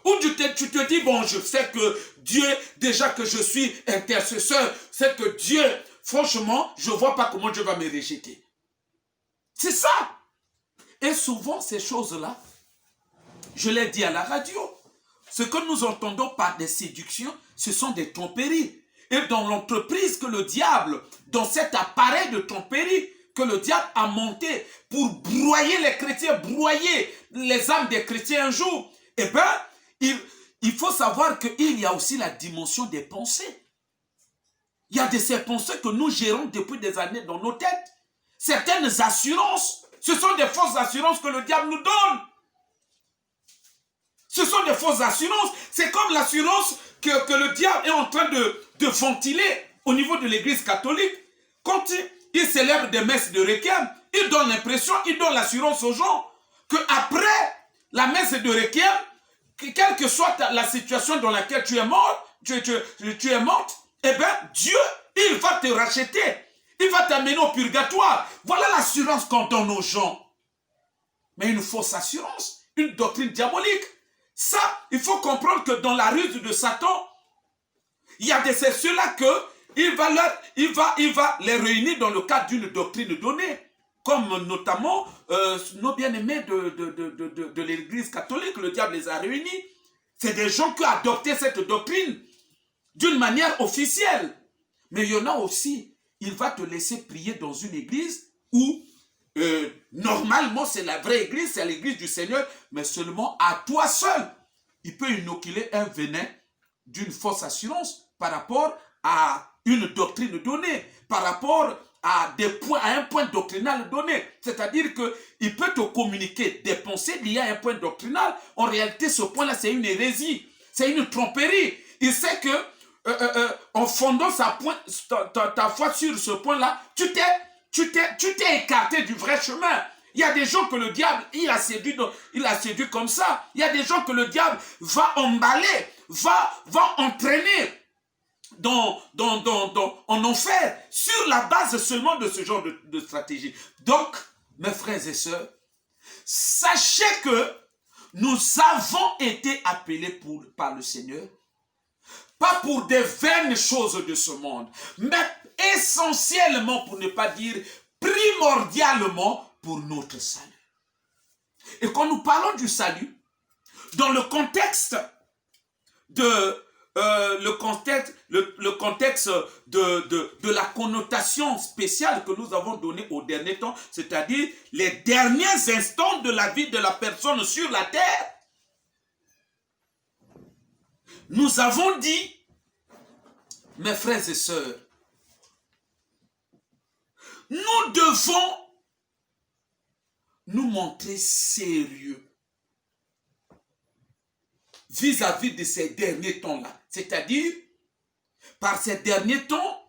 où tu te dis, bon, je sais que Dieu, déjà que je suis intercesseur, c'est que Dieu, franchement, je ne vois pas comment Dieu va me rejeter. C'est ça. Et souvent, ces choses-là, je l'ai dit à la radio, ce que nous entendons par des séductions, ce sont des tromperies. et dans l'entreprise que le diable, dans cet appareil de tromperie que le diable a monté pour broyer les chrétiens, broyer les âmes des chrétiens un jour, eh bien, il faut savoir qu'il y a aussi la dimension des pensées. Il y a de ces pensées que nous gérons depuis des années dans nos têtes. Certaines assurances, ce sont des fausses assurances que le diable nous donne. Ce sont des fausses assurances. C'est comme l'assurance que le diable est en train de ventiler au niveau de l'église catholique. Quand il célèbre des messes de requiem, il donne l'impression, il donne l'assurance aux gens qu'après la messe de requiem, quelle que soit la situation dans laquelle tu es mort, tu es morte, eh bien, Dieu, il va te racheter. Il va t'amener au purgatoire. Voilà l'assurance qu'on donne aux gens. Mais une fausse assurance, une doctrine diabolique. Ça, il faut comprendre que dans la ruse de Satan, il y a ceux-là qu'il va les réunir dans le cadre d'une doctrine donnée. Comme notamment nos bien-aimés de l'église catholique, le diable les a réunis. C'est des gens qui ont adopté cette doctrine d'une manière officielle. Mais il y en a aussi, il va te laisser prier dans une église où normalement c'est la vraie église, c'est l'église du Seigneur, mais seulement à toi seul. Il peut inoculer un venin d'une fausse assurance par rapport à une doctrine donnée, par rapport à un point doctrinal donné. C'est-à-dire qu'il peut te communiquer des pensées liées à un point doctrinal. En réalité, ce point-là, c'est une hérésie, c'est une tromperie. Il sait que en fondant ta foi sur ce point-là, tu t'es écarté du vrai chemin. Il y a des gens que le diable, il a séduit comme ça. Il y a des gens que le diable va emballer, va entraîner en enfer, sur la base seulement de ce genre de stratégie. Donc, mes frères et sœurs, sachez que nous avons été appelés par le Seigneur, pas pour des vaines choses de ce monde, mais essentiellement, pour ne pas dire primordialement, pour notre salut. Et quand nous parlons du salut, dans le contexte de la connotation spéciale que nous avons donnée au dernier temps, c'est-à-dire les derniers instants de la vie de la personne sur la terre, nous avons dit, mes frères et sœurs, nous devons nous montrer sérieux vis-à-vis de ces derniers temps-là. C'est-à-dire, par ces derniers temps,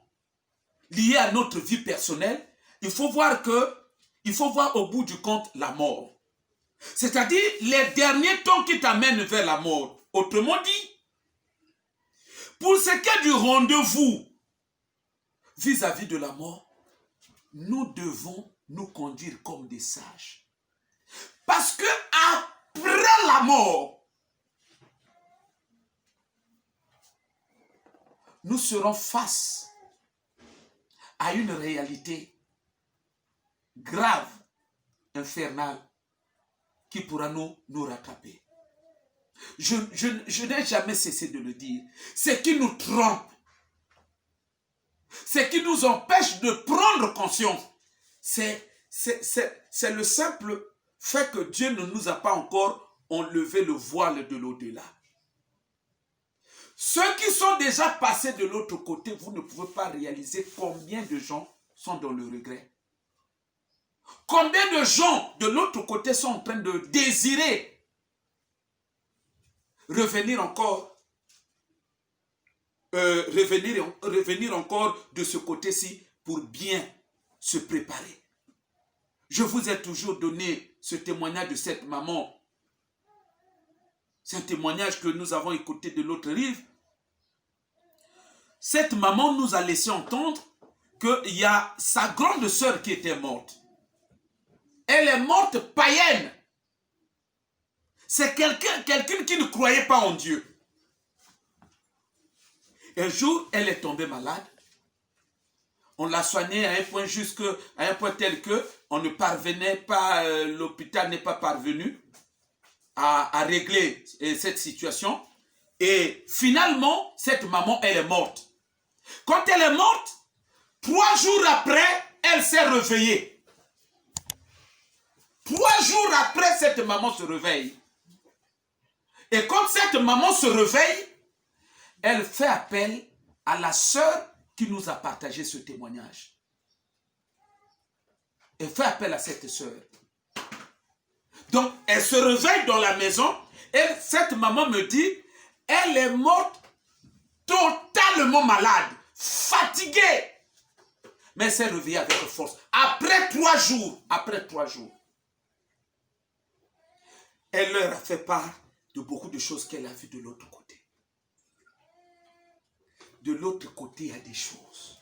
liés à notre vie personnelle, il faut voir au bout du compte la mort. C'est-à-dire, les derniers temps qui t'amènent vers la mort. Autrement dit, pour ce qui est du rendez-vous vis-à-vis de la mort, nous devons nous conduire comme des sages. Parce que après la mort, nous serons face à une réalité grave, infernale, qui pourra nous rattraper. Je n'ai jamais cessé de le dire. Ce qui nous trompe, ce qui nous empêche de prendre conscience, c'est le simple fait que Dieu ne nous a pas encore enlevé le voile de l'au-delà. Ceux qui sont déjà passés de l'autre côté, vous ne pouvez pas réaliser combien de gens sont dans le regret. Combien de gens de l'autre côté sont en train de désirer revenir encore de ce côté-ci pour bien se préparer. Je vous ai toujours donné ce témoignage de cette maman. C'est un témoignage que nous avons écouté de l'autre rive. Cette maman nous a laissé entendre qu'il y a sa grande sœur qui était morte. Elle est morte païenne. C'est quelqu'un qui ne croyait pas en Dieu. Un jour, elle est tombée malade. On l'a soignée à un point tel que on ne parvenait pas, l'hôpital n'est pas parvenu à régler cette situation. Et finalement, cette maman, elle est morte. Quand elle est morte, 3 jours après, elle s'est réveillée. 3 jours après, cette maman se réveille. Et quand cette maman se réveille, elle fait appel à la sœur qui nous a partagé ce témoignage. Elle fait appel à cette sœur. Donc, elle se réveille dans la maison et cette maman me dit, elle est morte totalement malade, fatiguée. Mais elle s'est réveillée avec force. Après 3 jours, elle leur a fait part de beaucoup de choses qu'elle a vues de l'autre côté. De l'autre côté, il y a des choses.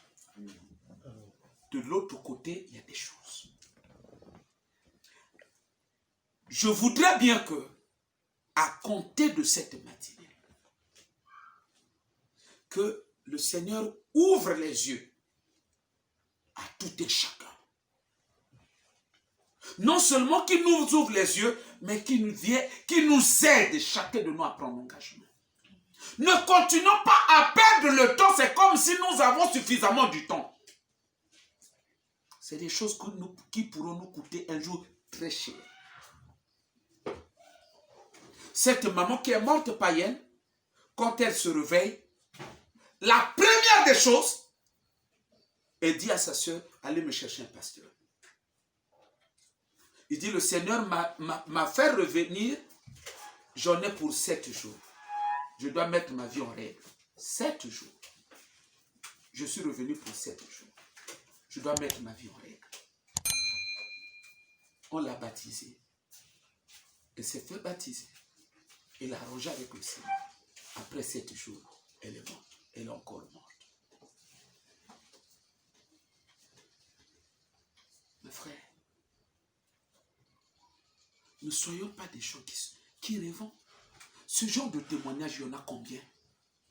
De l'autre côté, il y a des choses. Je voudrais bien que, à compter de cette matinée, que le Seigneur ouvre les yeux à tout et chacun. Non seulement qu'il nous ouvre les yeux, mais qu'il nous aide chacun de nous à prendre l'engagement. Ne continuons pas à perdre le temps, c'est comme si nous avons suffisamment du temps. C'est des choses qui pourront nous coûter un jour très cher. Cette maman qui est morte païenne, quand elle se réveille, la première des choses, elle dit à sa soeur, allez me chercher un pasteur. Il dit, le Seigneur m'a fait revenir, j'en ai pour 7 jours. Je dois mettre ma vie en règle. 7 jours. Je suis revenu pour 7 jours. Je dois mettre ma vie en règle. On l'a baptisée. Elle s'est fait baptiser. Elle a arrangé avec le Seigneur. Après 7 jours, elle est morte. Elle est encore morte. Mes frères, ne soyons pas des gens qui rêvons. Ce genre de témoignage, il y en a combien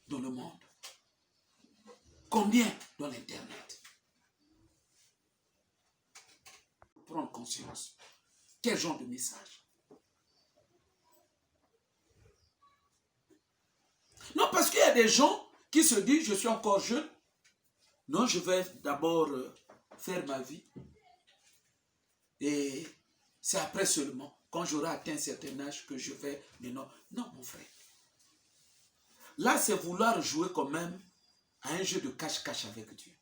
dans le monde? Combien dans l'Internet? Prendre conscience. Quel genre de message? Non, parce qu'il y a des gens qui se disent, je suis encore jeune. Non, je vais d'abord faire ma vie. Et c'est après seulement, quand j'aurai atteint un certain âge, que je vais... Mais non, non, mon frère. Là, c'est vouloir jouer quand même à un jeu de cache-cache avec Dieu.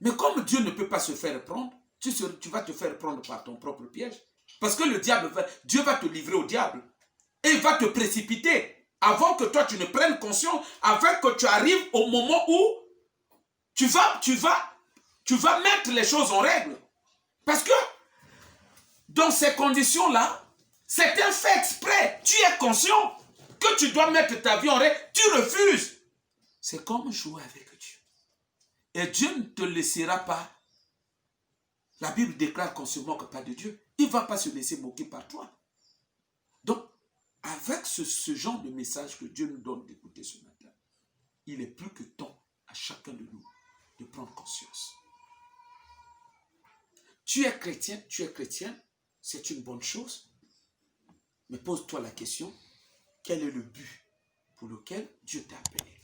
Mais comme Dieu ne peut pas se faire prendre, tu vas te faire prendre par ton propre piège. Parce que Dieu va te livrer au diable. Et il va te précipiter. Avant que toi, tu ne prennes conscience, avant que tu arrives au moment où tu vas mettre les choses en règle. Parce que, dans ces conditions-là, c'est un fait exprès. Tu es conscient que tu dois mettre ta vie en règle. Tu refuses. C'est comme jouer avec Dieu. Et Dieu ne te laissera pas. La Bible déclare qu'on ne se moque pas de Dieu. Il ne va pas se laisser moquer par toi. Donc, avec ce genre de message que Dieu nous donne d'écouter ce matin, il est plus que temps à chacun de nous de prendre conscience. Tu es chrétien, c'est une bonne chose. Mais pose-toi la question, quel est le but pour lequel Dieu t'a appelé?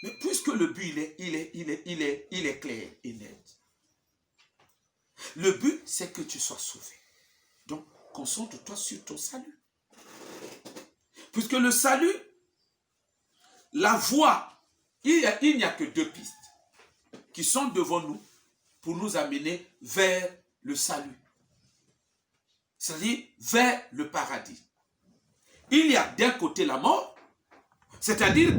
Mais puisque le but, il est clair et net. Le but, c'est que tu sois sauvé. Donc, concentre-toi sur ton salut. Puisque le salut, la voie, il n'y a que 2 pistes qui sont devant nous pour nous amener vers le salut. C'est-à-dire vers le paradis. Il y a d'un côté la mort, c'est-à-dire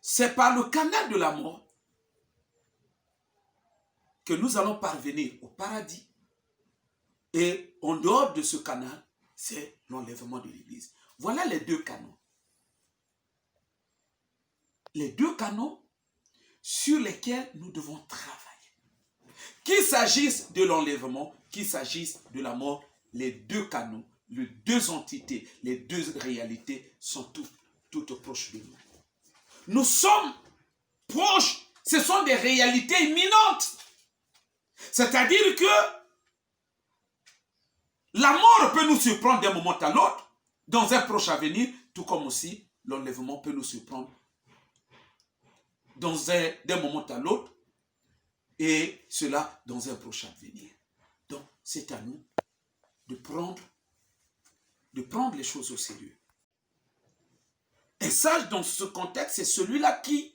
c'est par le canal de la mort que nous allons parvenir au paradis. Et en dehors de ce canal, c'est l'enlèvement de l'Église. Voilà les 2 canaux. Les 2 canaux sur lesquels nous devons travailler. Qu'il s'agisse de l'enlèvement, qu'il s'agisse de la mort, les 2 canaux, les 2 entités, les 2 réalités sont toutes proches de nous. Nous sommes proches, ce sont des réalités imminentes. C'est-à-dire que la mort peut nous surprendre d'un moment à l'autre, dans un proche avenir, tout comme aussi l'enlèvement peut nous surprendre d'un moment à l'autre, et cela dans un proche avenir. Donc, c'est à nous de prendre les choses au sérieux. Un sage dans ce contexte, c'est celui-là qui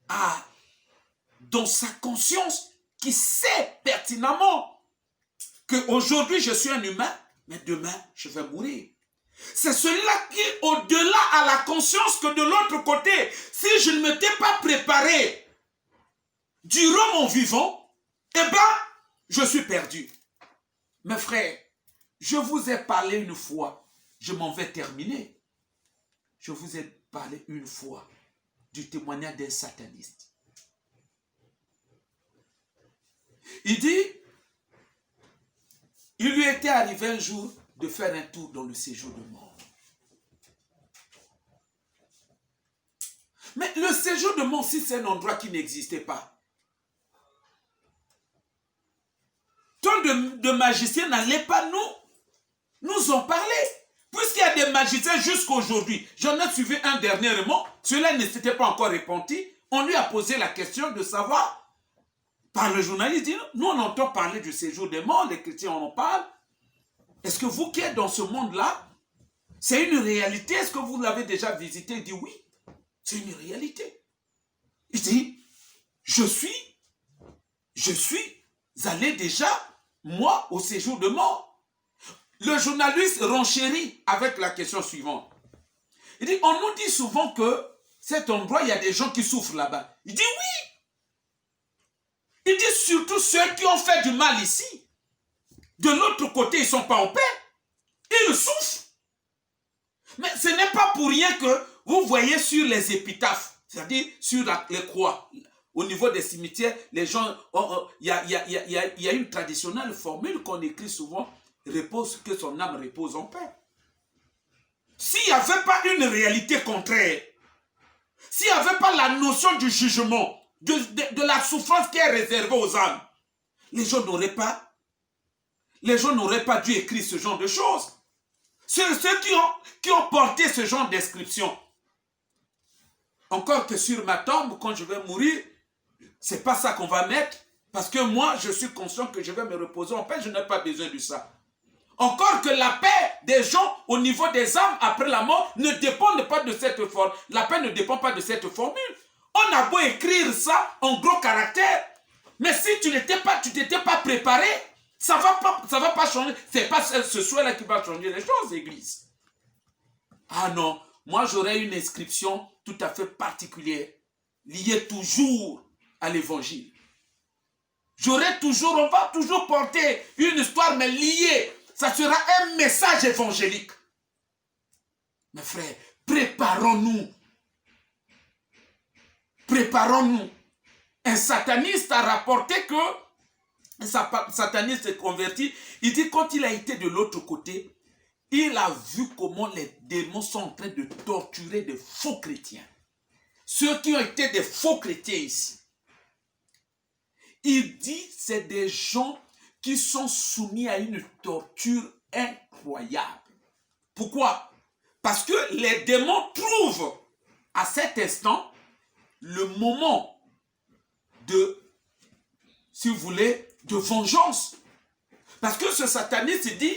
a dans sa conscience, qui sait pertinemment qu'aujourd'hui je suis un humain, mais demain je vais mourir. C'est celui-là qui est au-delà à la conscience que de l'autre côté, si je ne m'étais pas préparé durant mon vivant, eh bien, je suis perdu. Mes frères, je vous ai parlé une fois, je m'en vais terminer. Je vous ai parlé une fois du témoignage d'un sataniste. Il dit, il lui était arrivé un jour de faire un tour dans le séjour de mort. Mais le séjour de mort, si c'est un endroit qui n'existait pas, tant de magiciens n'allaient pas nous en parler. Puisqu'il y a des magiciens jusqu'à aujourd'hui, j'en ai suivi un dernièrement, celui-là ne s'était pas encore repenti, on lui a posé la question de savoir, par le journaliste, dit, nous on entend parler du séjour des morts, les chrétiens en parlent. Est-ce que vous qui êtes dans ce monde-là, c'est une réalité? Est-ce que vous l'avez déjà visité? Il dit oui, c'est une réalité. Il dit, je suis allé déjà, moi, au séjour de mort. Le journaliste renchérit avec la question suivante. Il dit, on nous dit souvent que cet endroit, il y a des gens qui souffrent là-bas. Il dit oui. Il dit surtout ceux qui ont fait du mal ici. De l'autre côté, ils ne sont pas en paix. Ils souffrent. Mais ce n'est pas pour rien que vous voyez sur les épitaphes, c'est-à-dire sur les croix, au niveau des cimetières, les gens, il y a une traditionnelle formule qu'on écrit souvent, repose, que son âme repose en paix. S'il n'y avait pas une réalité contraire, s'il n'y avait pas la notion du jugement, de la souffrance qui est réservée aux âmes, les gens n'auraient pas dû écrire ce genre de choses. C'est ceux qui ont porté ce genre d'inscription. Encore que sur ma tombe, quand je vais mourir, c'est pas ça qu'on va mettre, parce que moi, je suis conscient que je vais me reposer en paix, je n'ai pas besoin de ça. Encore que la paix des gens au niveau des âmes après la mort ne dépend pas de cette forme. La paix ne dépend pas de cette formule. On a beau écrire ça en gros caractères, mais si tu t'étais pas préparé, ça va pas changer. C'est pas ce souhait-là qui va changer les choses, l'église. Ah non, moi j'aurais une inscription tout à fait particulière, liée toujours à l'évangile. On va toujours porter une histoire, mais liée. Ça sera un message évangélique. Mes frères, préparons-nous. Préparons-nous. Un sataniste a rapporté que, un sataniste est converti, il dit quand il a été de l'autre côté, il a vu comment les démons sont en train de torturer des faux chrétiens. Ceux qui ont été des faux chrétiens ici. Il dit c'est des gens qui sont soumis à une torture incroyable. Pourquoi? Parce que les démons trouvent à cet instant le moment de, si vous voulez, de vengeance. Parce que ce sataniste dit,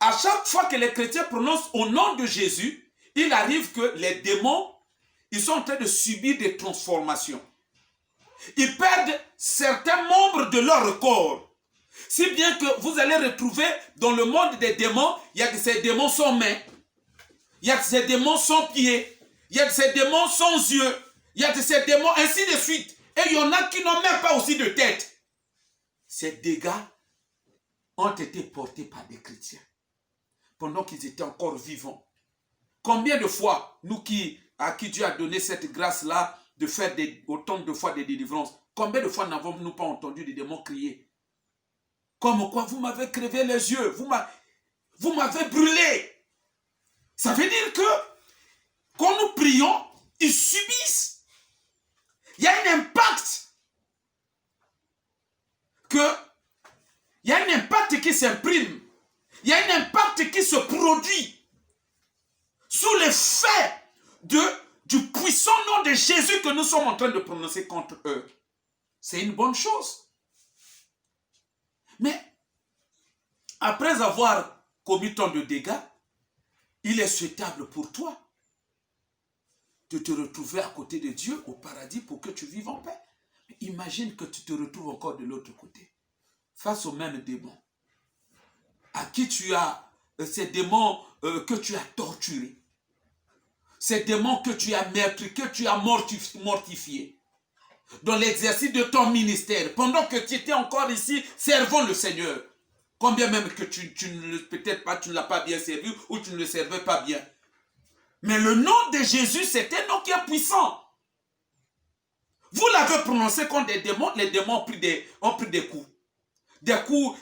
à chaque fois que les chrétiens prononcent au nom de Jésus, il arrive que les démons, ils sont en train de subir des transformations. Ils perdent certains membres de leur corps. Si bien que vous allez retrouver dans le monde des démons, il y a que ces démons sans mains, il y a que ces démons sans pieds, il y a que ces démons sans yeux, il y a que ces démons ainsi de suite. Et il y en a qui n'ont même pas aussi de tête. Ces dégâts ont été portés par des chrétiens pendant qu'ils étaient encore vivants. Combien de fois, nous à qui Dieu a donné cette grâce-là, de faire autant de fois des délivrances. Combien de fois n'avons-nous pas entendu des démons crier? Comme quoi vous m'avez crevé les yeux, vous m'avez brûlé. Ça veut dire que quand nous prions, ils subissent. Il y a un impact. Il y a un impact qui s'imprime. Il y a un impact qui se produit sous l'effet du puissant nom de Jésus que nous sommes en train de prononcer contre eux. C'est une bonne chose. Mais après avoir commis tant de dégâts, il est souhaitable pour toi de te retrouver à côté de Dieu au paradis pour que tu vives en paix. Mais imagine que tu te retrouves encore de l'autre côté, face aux mêmes démons, à qui tu as, ces démons que tu as torturés, ces démons que tu as meurtris, que tu as mortifiés, dans l'exercice de ton ministère, pendant que tu étais encore ici, servant le Seigneur. Combien même que peut-être pas, tu ne l'as pas bien servi ou tu ne le servais pas bien. Mais le nom de Jésus, c'est un nom qui est puissant. Vous l'avez prononcé contre des démons, les démons ont pris des coups. Des coups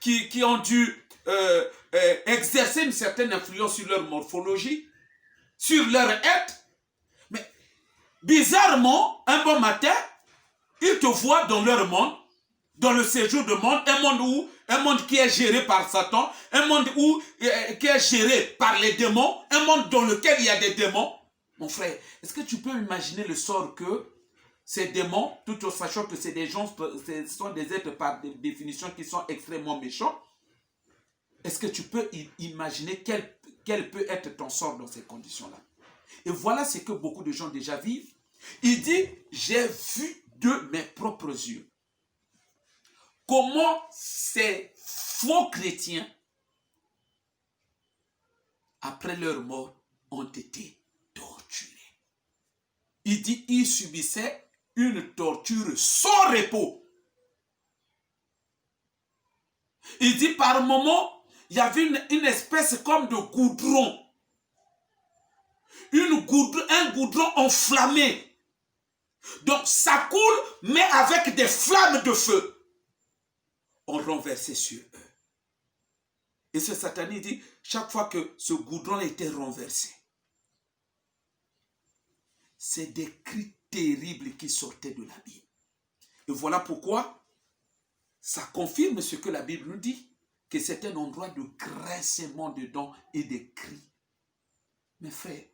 qui ont dû exercer une certaine influence sur leur morphologie, sur leur être. Mais bizarrement, un bon matin, ils te voient dans leur monde, dans le séjour de monde, un monde qui est géré par Satan, un monde qui est géré par les démons, un monde dans lequel il y a des démons. Mon frère, est-ce que tu peux imaginer le sort que ces démons, tout en sachant que c'est des gens, ce sont des êtres par définition qui sont extrêmement méchants, est-ce que tu peux imaginer quel peut être ton sort dans ces conditions-là? Et voilà ce que beaucoup de gens déjà vivent. Il dit, j'ai vu de mes propres yeux comment ces faux chrétiens, après leur mort, ont été torturés. Il dit, ils subissaient une torture sans repos. Il dit, par moments, il y avait une espèce comme de goudron. Un goudron enflammé. Donc, ça coule, mais avec des flammes de feu. On renversait sur eux. Et ce Satané dit, chaque fois que ce goudron était renversé, c'est des cris terribles qui sortaient de la Bible. Et voilà pourquoi ça confirme ce que la Bible nous dit, que c'est un endroit de grincement de dents et de cris. Mes frères,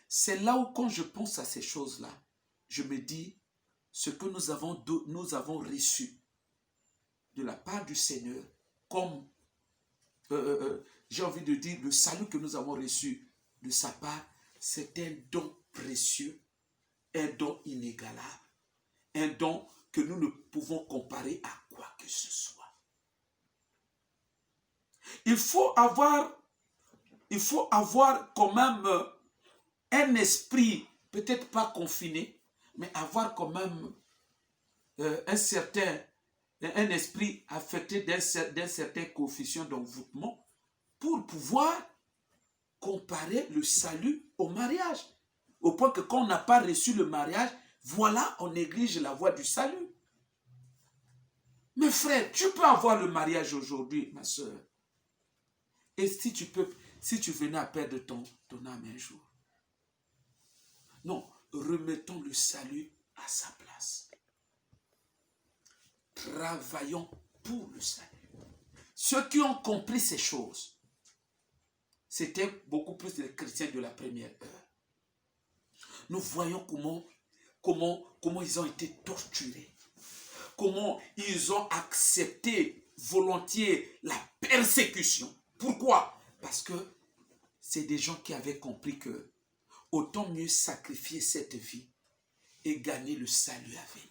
c'est là où quand je pense à ces choses-là, je me dis, ce que nous avons reçu de la part du Seigneur, comme, j'ai envie de dire, le salut que nous avons reçu de sa part, c'est un don précieux, un don inégalable, un don que nous ne pouvons comparer à quoi que ce soit. Il faut avoir quand même un esprit, peut-être pas confiné, mais avoir quand même un esprit affecté d'un certain coefficient d'envoûtement pour pouvoir comparer le salut au mariage. Au point que quand on n'a pas reçu le mariage, voilà, on néglige la voie du salut. Mes frères, tu peux avoir le mariage aujourd'hui, ma soeur. Et si tu venais à perdre ton âme un jour. Non, remettons le salut à sa place. Travaillons pour le salut. Ceux qui ont compris ces choses, c'était beaucoup plus les chrétiens de la première heure. Nous voyons comment ils ont été torturés. Comment ils ont accepté volontiers la persécution. Pourquoi? Parce que c'est des gens qui avaient compris que autant mieux sacrifier cette vie et gagner le salut à venir.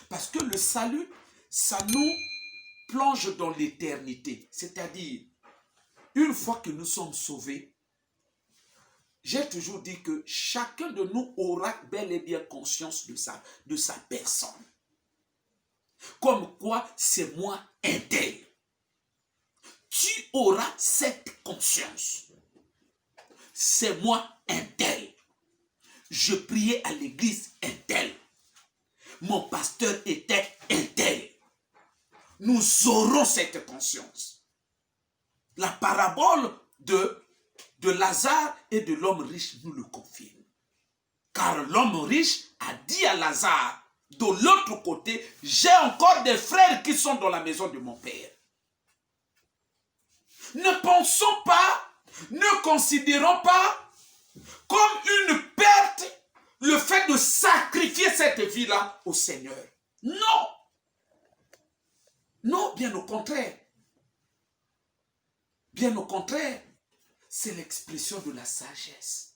Parce que le salut, ça nous plonge dans l'éternité. C'est-à-dire, une fois que nous sommes sauvés, j'ai toujours dit que chacun de nous aura bel et bien conscience de sa personne. Comme quoi, c'est moi un tel. Tu auras cette conscience. C'est moi un tel. Je priais à l'église un tel. Mon pasteur était un tel. Nous aurons cette conscience. La parabole de Lazare et de l'homme riche nous le confirme. Car l'homme riche a dit à Lazare, de l'autre côté, j'ai encore des frères qui sont dans la maison de mon père. Ne pensons pas, ne considérons pas comme une perte le fait de sacrifier cette vie-là au Seigneur. Non. Non, bien au contraire. Bien au contraire, c'est l'expression de la sagesse.